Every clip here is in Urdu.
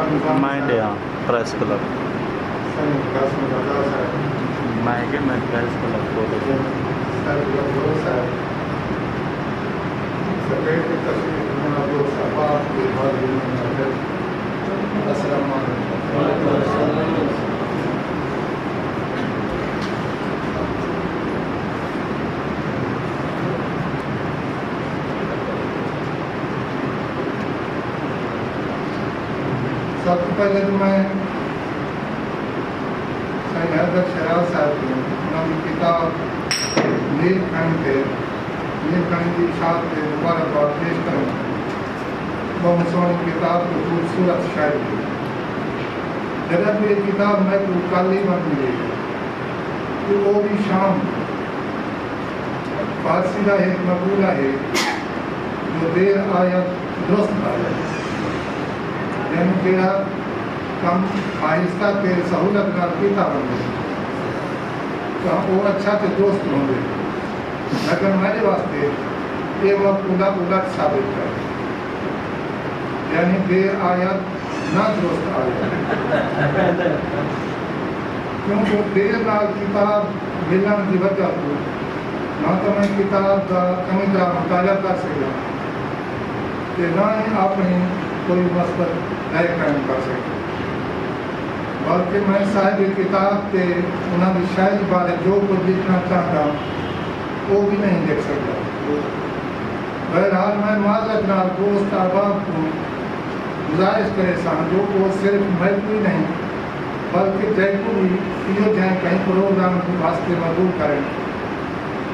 Media Press Club. Maggie Press Club. سب سے پہلے تو میں سید حضرت شہراز صاحب کی انہوں کی کتاب نیل کھنڈ کی اشاعت کے مبارکباد پیش کروں بہت سونی کتاب کو خوبصورت شاعری جب یہ کتاب میں کو کالی بن ملے تو وہ بھی شام فارسی کا ایک مقولہ ہے جو دیر آیت درست آیت یعنی جڑا کم آہستہ کے سہولت نال کیتا بنے تو وہ اچھا تے دوست ہوں گے لیکن میرے واسطے یہ مقولہ الٹ ثابت ہے یعنی دیر آیت نہ درست آیت کیونکہ دیر نال کتاب ملن کی وجہ کو نہ تو میں کتاب کا کمی طرح مطالعہ کر سکتا کہ نہ ہی اپنی کوئی مثبت نئے قائم کر سکتے بلکہ میں صاحب کتاب کے انہوں کی شاعری بارے جو کچھ لکھنا چاہتا وہ بھی نہیں لکھ سکتا بہرحال میں معذرت نال دوست احباب کو گزارش کرے سان جو وہ صرف میں کوئی نہیں بلکہ جے کو بھی یہ جائیں کہیں پروگرام کے واسطے مدعو کریں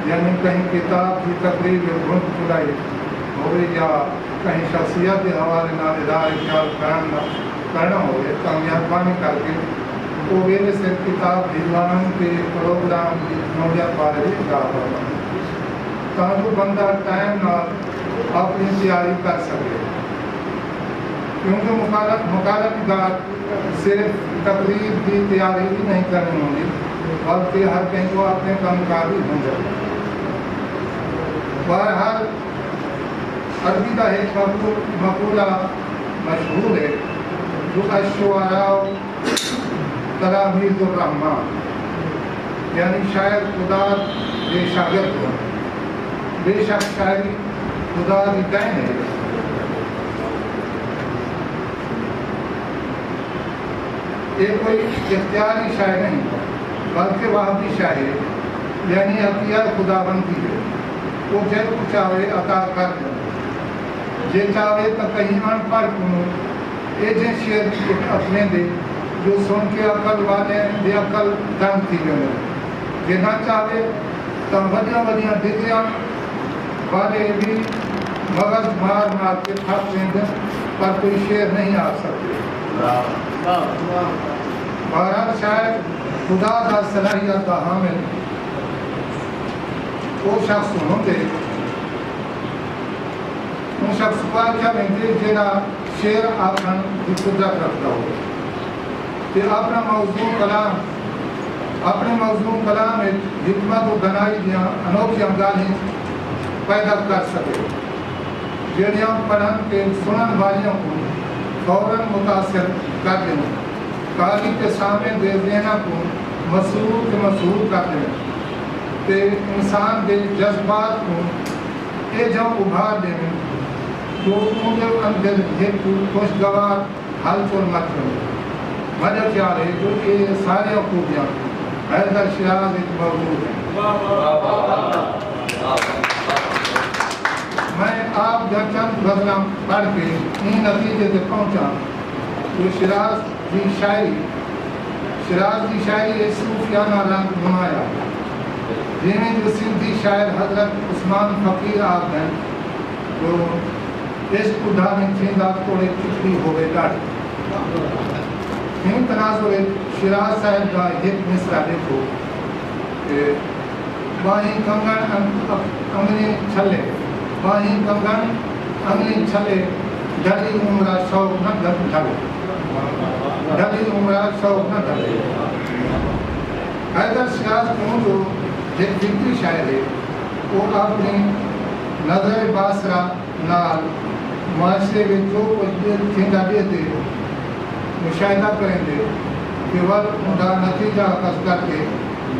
یعنی کہیں کتاب کی تقریر گھنٹ کھلائی ہوئے یا کہیں شخصیت کے حوالے نال ادارے خیال کرنا ہوئے تو مہربانی کر کے وہ میرے سے کتاب بھجوان کے پروگرام کی نوعیت بارے جا پڑا تاکہ بندہ ٹائم نال اپنی تیاری کر سکے کیونکہ مکالمات صرف تقریر کی تیاری بھی نہیں کرنی ہوگی بلکہ ہر کہیں کو اپنے کام کا بھی ہو جائے بہرحال عربی کا ایک مقولہ مشہور ہے جو الشعراء تلامید الرحمن یعنی شاعر خدا کے شاگرد ہو بے شک شاعری خدا کی دین ہے یہ کوئی اختیاری شاعر نہیں بلکہ وہابی شاعر یعنی عطیہ خدا بندی ہے وہ جب چاہے عطا کر دیں جے چاہے تو کہیں ان پڑھ کنوں ایجے شعر اپنے دے جو سن کے عقل والے بے عقل دنگ تھی گئے جے نہ چاہے تو وڈیاں ڈگریاں والے بھی مغز مار کے تھک دیں پر کوئی شعر نہیں آ سکتے بہرحال شاید خدا کا صلاحیت کا حامل وہ شخص ہوتے ان شخص پاکیا میں جیڑا شعر آپن کی قدرت رکھتا ہو کہ اپنے موضوع کلام میں حکمت و دنائی دیا انوکھیاں گالیں پیدا کر سکے جیڑیاں پڑھن کے سنن والیوں کو فوراً متاثر کر دیں قاری کے سامنے دے دینا کو مسرور کر دیں کہ انسان کے جذبات کو یہ جب ابھار دیں تو ان کے اندر ایک خوشگوار حل چل مت کریں مجھے خیال ہے جو کہ سارے خوبیاں حیدر شیراز ایک موجود ہیں میں آپ جب چند غزلاں پڑھ کے ان نتیجے سے پہنچا تو شیراز کی شاعری ایک صوفیانہ رنگ نمایا جن میں جو سندھی شاعر حضرت عثمان فقیر آپ ہیں جو عشق اڈھانے تھیندا تھوڑے چکری ہوئے ڈاٹ ان تناظر شیراز صاحب کا ایک مصرع دیکھو کہ باہیں کنگن انگلی چھلے باہیں کنگن انگلی چھلے ڈلی عمرہ شوق نہ ڈھلے ڈلی عمرہ شوق نہ ڈھلے حیدر شیراز کو جو ایک فکری شاعر ہے وہ اپنی نظر باصرہ نال معاشرے میں جو کچھ تھیندا دیتے مشاہدہ کریں گے کہ وہ نتیجہ حاصل کر کے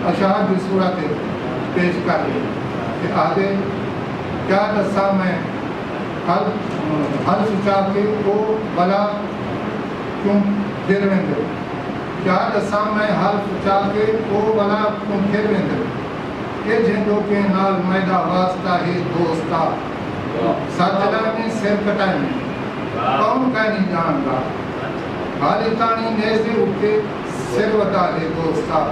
اشعار کی صورت پیش کر لی کہ آگے کیا دسا میں حل سچا کے وہ بلا کیوں پھر ویندے کیا دسا میں حل سچا کے وہ بلا کیوں پھر ویندے کہ جنوں کے نال میدا واسطہ ہی دوستا سجدہ میں سر کٹائیں کون کا نہیں جان گا حالی تانی نیزے اٹھے سر ودا لے دوستا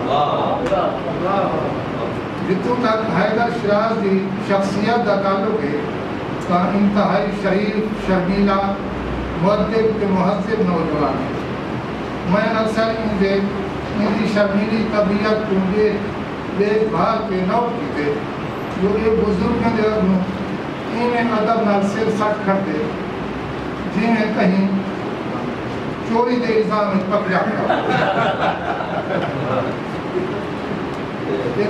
جتوں تک حیدر شیراز کی شخصیت کا تعلق ہے کا انتہائی شریف شرمیلا مؤدب کے مہذب نوجوان ہے میں اکثر ان کی شرمیلی طبیعت کو دیکھ بھال کے نوٹ کیتے جو ایک بزرگ کے انہیں ادب نال سر سٹ کرتے جنہیں کہیں چوری دے الزام میں پکڑا کھڑا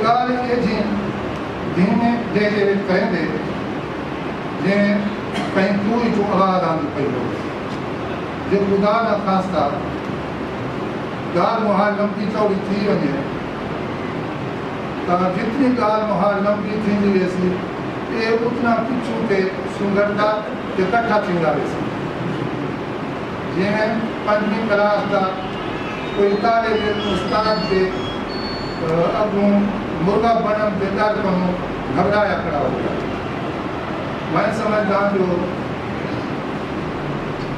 گال یہ جنہیں دے کہیں دے جنہیں کہیں کوئی جو آواز آنے پہ ہو جو خدا نہ خواستہ گال محال لمکی چوڑی تھی وجہ جتنی گال محال لمکی تھی ویسی یہ اتنا پچھو کے سنگردہ اکٹھا تھینگا ویسی جنہیں پنجمی کلاس کا کوئی طالب استاد کے اپنوں مرغا بنم کے در کنوں گھبرایا کھڑا ہو گیا میں سمجھتا جو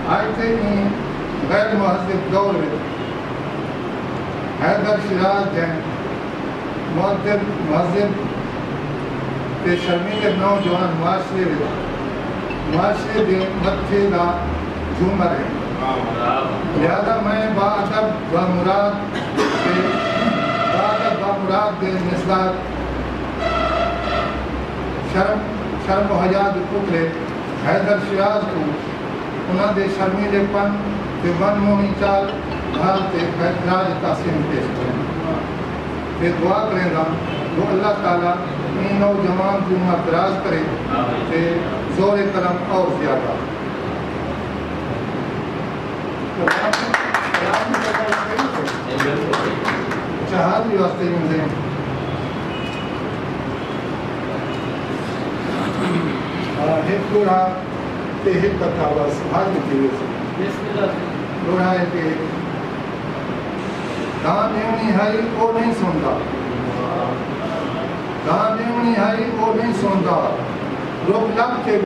آج تھے غیر مہذب دور میں حیدر شیراز جن مؤدب مہذب کے شرمیل نوجوان معاشرے کے متھے کا جھومر ہے لہذا میں باادب بامراد کے مصداق شرم و حیا کے پتلے حیدر شیراز کو انہوں نے شرمیلے پن کے من موہی چال بھال کے خیراج تحسین پیش کریں پھر دعا کریں گا جو اللہ تعالیٰ ان نوجوان کی عمر دراز کرے کہ زور کرم اور زیادہ چہار بھی واسطے ملتے ہیں ایک لوڑا تے ایک کتھا بس بھاگ لکھی ہوئی سے لوڑا ہے کہ دان دیونی ہائی وہ نہیں سنتا دان دیونی ہائی وہ نہیں سنتا روک لگ کے